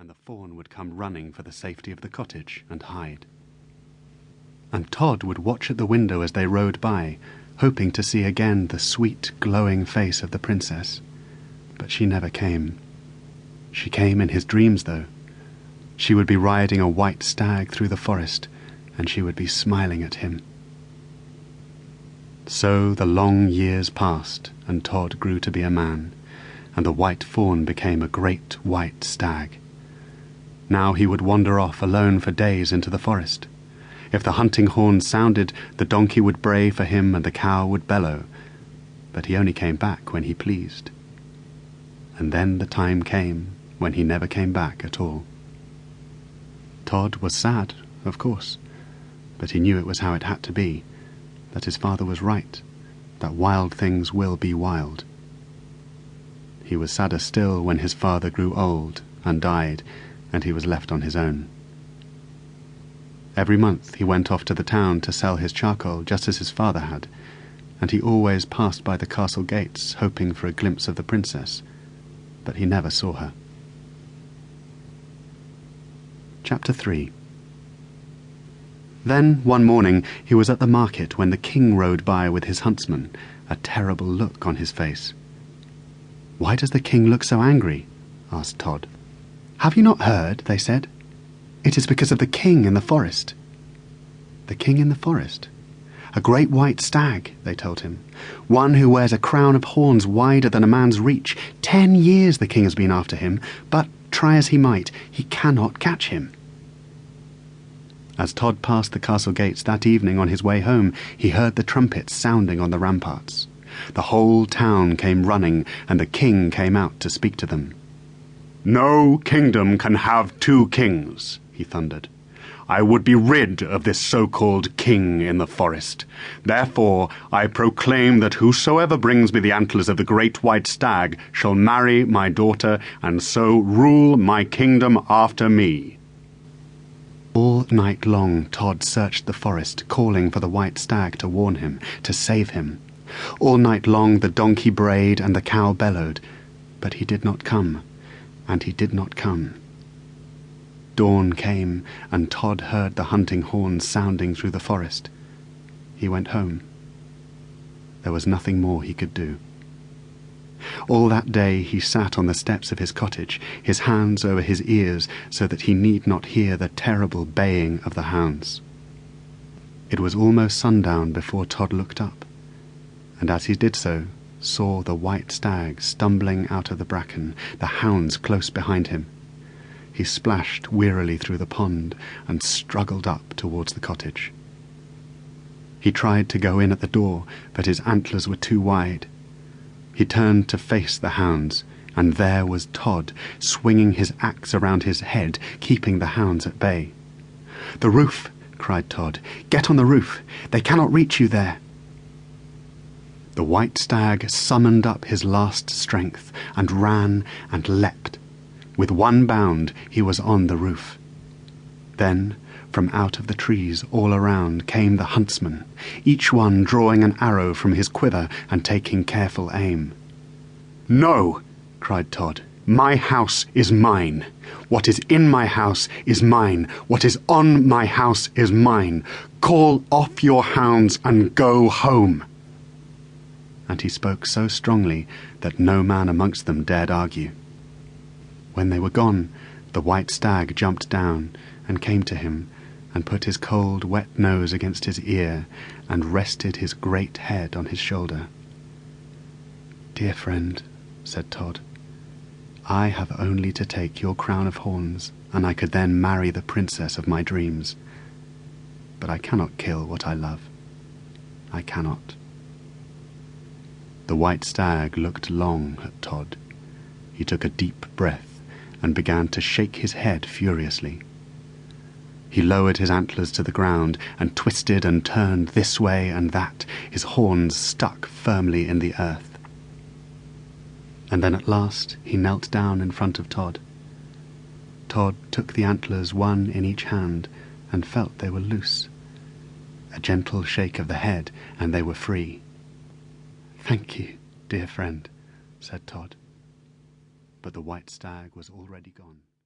and the fawn would come running for the safety of the cottage and hide. And Todd would watch at the window as they rode by, hoping to see again the sweet, glowing face of the princess. But she never came. She came in his dreams, though. She would be riding a white stag through the forest, and she would be smiling at him. So the long years passed, and Todd grew to be a man, and the white fawn became a great white stag. Now he would wander off alone for days into the forest. If the hunting horn sounded, the donkey would bray for him and the cow would bellow, but he only came back when he pleased. And then the time came when he never came back at all. Todd was sad, of course, but he knew it was how it had to be, that his father was right, that wild things will be wild. He was sadder still when his father grew old and died, and he was left on his own. Every month he went off to the town to sell his charcoal, just as his father had, and he always passed by the castle gates, hoping for a glimpse of the princess, but he never saw her. Chapter 3. Then, one morning, he was at the market when the king rode by with his huntsman, a terrible look on his face. "Why does the king look so angry?" asked Todd. "Have you not heard?" they said. "It is because of the king in the forest." "The king in the forest?" "A great white stag," they told him. "One who wears a crown of horns wider than a man's reach. 10 years the king has been after him, but, try as he might, he cannot catch him." As Todd passed the castle gates that evening on his way home, he heard the trumpets sounding on the ramparts. The whole town came running, and the king came out to speak to them. "No kingdom can have 2 kings, he thundered. "I would be rid of this so-called king in the forest. Therefore I proclaim that whosoever brings me the antlers of the great white stag shall marry my daughter, and so rule my kingdom after me." All night long Todd searched the forest, calling for the white stag to warn him, to save him. All night long the donkey brayed and the cow bellowed, but he did not come, and he did not come. Dawn came, and Todd heard the hunting horns sounding through the forest. He went home. There was nothing more he could do. All that day he sat on the steps of his cottage, his hands over his ears, so that he need not hear the terrible baying of the hounds. It was almost sundown before Todd looked up, and as he did so, saw the white stag stumbling out of the bracken, the hounds close behind him. He splashed wearily through the pond and struggled up towards the cottage. He tried to go in at the door, but his antlers were too wide. He turned to face the hounds, and there was Todd, swinging his axe around his head, keeping the hounds at bay. "The roof!" cried Todd. "Get on the roof! They cannot reach you there!" The white stag summoned up his last strength, and ran and leapt. With one bound he was on the roof. Then, from out of the trees all around came the huntsmen, each one drawing an arrow from his quiver and taking careful aim. "No!" cried Todd. "My house is mine. What is in my house is mine. What is on my house is mine. Call off your hounds and go home." And he spoke so strongly that no man amongst them dared argue. When they were gone, the white stag jumped down and came to him, and put his cold, wet nose against his ear, and rested his great head on his shoulder. "Dear friend," said Todd, "I have only to take your crown of horns, and I could then marry the princess of my dreams. But I cannot kill what I love. I cannot." The white stag looked long at Todd. He took a deep breath and began to shake his head furiously. He lowered his antlers to the ground and twisted and turned this way and that, his horns stuck firmly in the earth. And then at last he knelt down in front of Todd. Todd took the antlers one in each hand and felt they were loose. A gentle shake of the head and they were free. "Thank you, dear friend," said Todd. But the white stag was already gone.